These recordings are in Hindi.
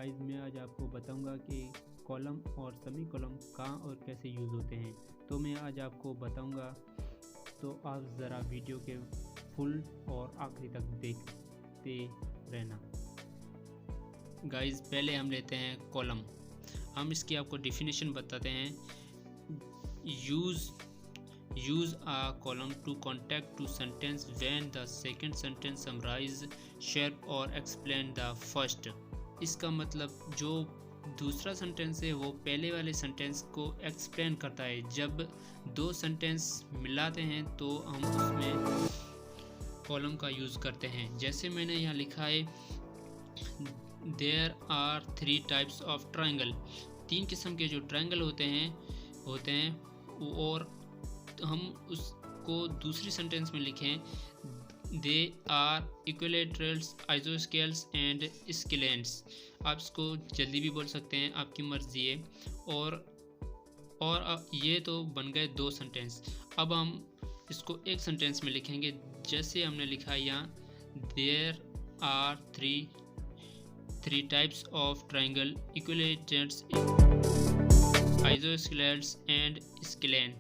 गाइस मैं आज आपको बताऊंगा कि कॉलम और सेमी कॉलम कहाँ और कैसे यूज़ होते हैं। तो मैं आज आपको बताऊंगा, तो आप ज़रा वीडियो के फुल और आखिरी तक देखते रहना। गाइस पहले हम लेते हैं कॉलम। हम इसकी आपको डेफिनेशन बताते हैं। Use a column to connect to sentence when the second sentence summarize, shape or explain the first। इसका मतलब जो दूसरा सेंटेंस है वो पहले वाले सेंटेंस को एक्सप्लेन करता है। जब दो सेंटेंस मिलाते हैं तो हम उसमें कॉलम का यूज़ करते हैं। जैसे मैंने यहाँ लिखा है there are 3 types of triangle. 3 किस्म के जो ट्रायंगल होते हैं और हम उसको दूसरी सेंटेंस में लिखें दे आर इक्विलेटरल्स, आइसोस्केल्स एंड स्केलेंट्स। आप इसको जल्दी भी बोल सकते हैं, आपकी मर्जी है। और ये तो बन गए 2 सेंटेंस। अब हम इसको एक सेंटेंस में लिखेंगे। जैसे हमने लिखा यहाँ there are 3 types of triangle, equilaterals, isosceles and scalene.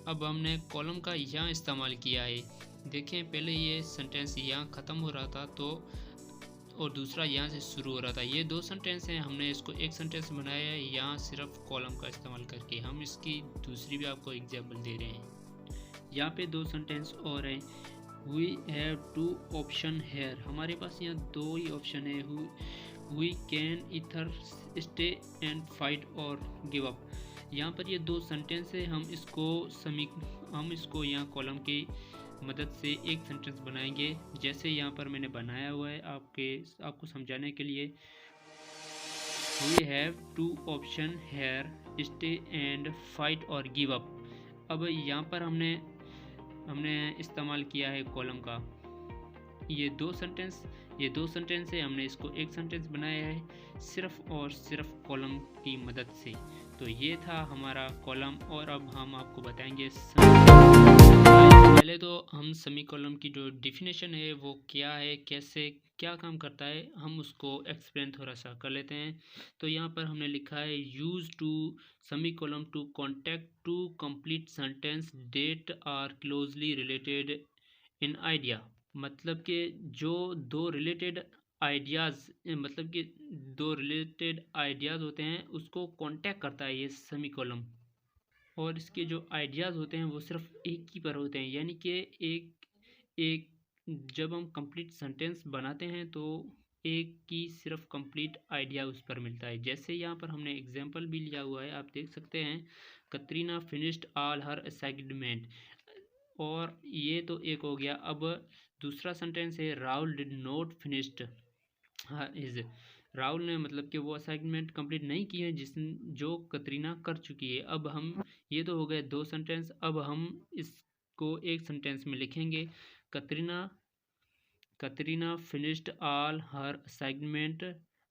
अब हमने कॉलम का यहाँ इस्तेमाल किया है। देखें पहले ये सेंटेंस यहाँ ख़त्म हो रहा था तो और दूसरा यहाँ से शुरू हो रहा था। ये 2 सेंटेंस हैं, हमने इसको एक सेंटेंस बनाया है यहाँ सिर्फ कॉलम का इस्तेमाल करके। हम इसकी दूसरी भी आपको एग्जाम्पल दे रहे हैं। यहाँ पे 2 सेंटेंस और हैं। We have 2 option here. हमारे पास यहाँ 2 ही ऑप्शन है। वी कैन इधर स्टे एंड फाइट और गिव अप। यहाँ पर ये 2 सेंटेंस है। हम इसको यहाँ कॉलम की मदद से एक सेंटेंस बनाएंगे। जैसे यहाँ पर मैंने बनाया हुआ है आपको समझाने के लिए। We have 2 option here, stay and fight और गिव अप। अब यहाँ पर हमने इस्तेमाल किया है कॉलम का। ये 2 सेंटेंस है। हमने इसको एक सेंटेंस बनाया है सिर्फ और सिर्फ कॉलम की मदद से। तो ये था हमारा कॉलम। और अब हम आपको बताएंगे पहले तो हम सेमी कॉलम की जो डेफिनेशन है वो क्या है, कैसे क्या काम करता है, हम उसको एक्सप्लेन थोड़ा सा कर लेते हैं। तो यहाँ पर हमने लिखा है use to semicolon to contact two complete sentences that are closely related in idea. मतलब कि जो 2 रिलेटेड आइडियाज़ होते हैं उसको कांटेक्ट करता है ये सेमी कॉलम। और इसके जो आइडियाज़ होते हैं वो सिर्फ एक ही पर होते हैं। यानी कि एक जब हम कंप्लीट सेंटेंस बनाते हैं तो एक की सिर्फ कंप्लीट आइडिया उस पर मिलता है। जैसे यहाँ पर हमने एग्जांपल भी लिया हुआ है, आप देख सकते हैं कतरीना फिनिश्ड ऑल हर असाइनमेंट। और ये तो एक हो गया। अब दूसरा सेंटेंस है Rahul did not finished his. Rahul ने मतलब कि वो असाइनमेंट कंप्लीट नहीं की है जो कतरीना कर चुकी है। अब हम ये तो हो गए 2 सेंटेंस। अब हम इसको एक सेंटेंस में लिखेंगे Katrina finished all her assignment,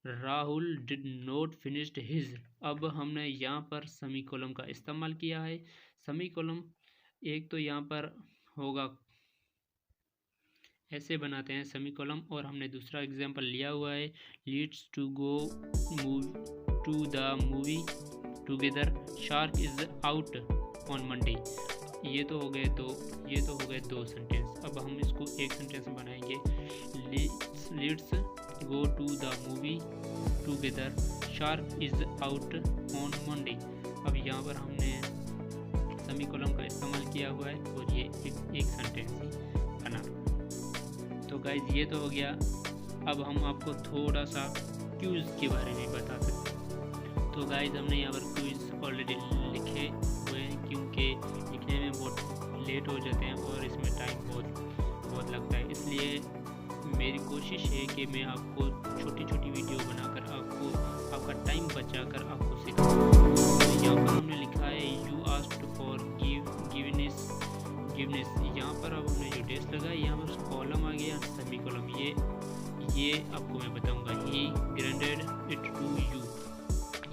Rahul did not finished his. अब हमने यहाँ पर सेमी कॉलम का इस्तेमाल किया है। सेमी कॉलम एक तो यहाँ पर होगा, ऐसे बनाते हैं सेमी कॉलम। और हमने दूसरा एग्जांपल लिया हुआ है let's to go to the movie together, Shark is out on Monday. ये तो हो गए 2 सेंटेंस। अब हम इसको एक सेंटेंस में बनाएंगे let's go to the movie together, Shark is out on Monday. अब यहाँ पर हमने सेमी कॉलम का इस्तेमाल किया हुआ है और ये एक सेंटेंस ही बना। तो गाइज ये तो हो गया। अब हम आपको थोड़ा सा क्विज़ के बारे में बता सकते हैं। तो गाइज हमने यहाँ पर क्विज़ ऑलरेडी लिखे हुए हैं क्योंकि लिखने में बहुत लेट हो जाते हैं और इसमें टाइम बहुत लगता है। इसलिए मेरी कोशिश है कि मैं आपको छोटी वीडियो बनाकर आपका टाइम बचाकर आपको सिखाऊँ। तो यहाँ पर हमने लिखा है यू आस्क्ड फॉर गिवनेस। यहाँ पर अब हमने जो टेस्ट लगाया यहाँ पर कॉलम आ गया, सेमी कॉलम। ये आपको मैं बताऊंगा ही ग्रांटेड इट टू यू।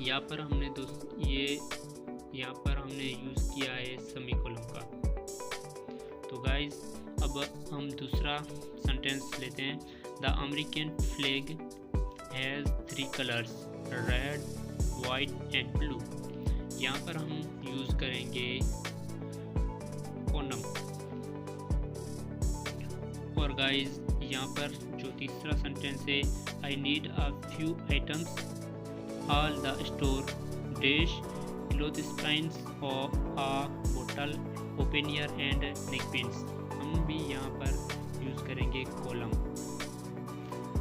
यहाँ पर हमने यूज़ किया है सेमी कॉलम का। तो गाइज अब हम दूसरा सेंटेंस लेते हैं। The American flag has 3 colours. Red, white and blue. यहाँ पर हम यूज़ करेंगे कोनम। और गाइस यहाँ पर जो तीसरा सेंटेंस है, I need a few items all the store dash cloth spines और आ बोटल ओपेनियर एंड नेक पिन्स। हम भी यहाँ पर यूज़ करेंगे कॉलम।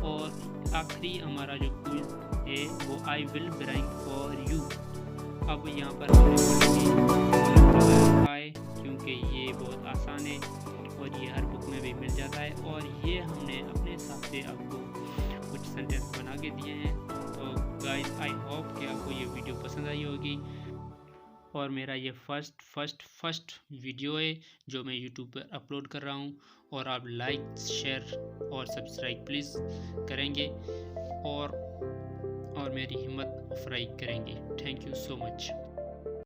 और आखिरी हमारा जो क्विज है वो I will bring for you. अब यहाँ पर आए क्योंकि ये बहुत आसान है और ये हर बुक में भी मिल जाता है, और ये हमने अपने हिसाब से आपको कुछ सेंटेंस बना के दिए हैं। तो गाइस आई होप कि आपको ये वीडियो पसंद आई होगी, और मेरा ये फर्स्ट वीडियो है जो मैं यूट्यूब पर अपलोड कर रहा हूँ, और आप लाइक शेयर और सब्सक्राइब प्लीज़ करेंगे और मेरी हिम्मत अफराई करेंगे। Thank you so much.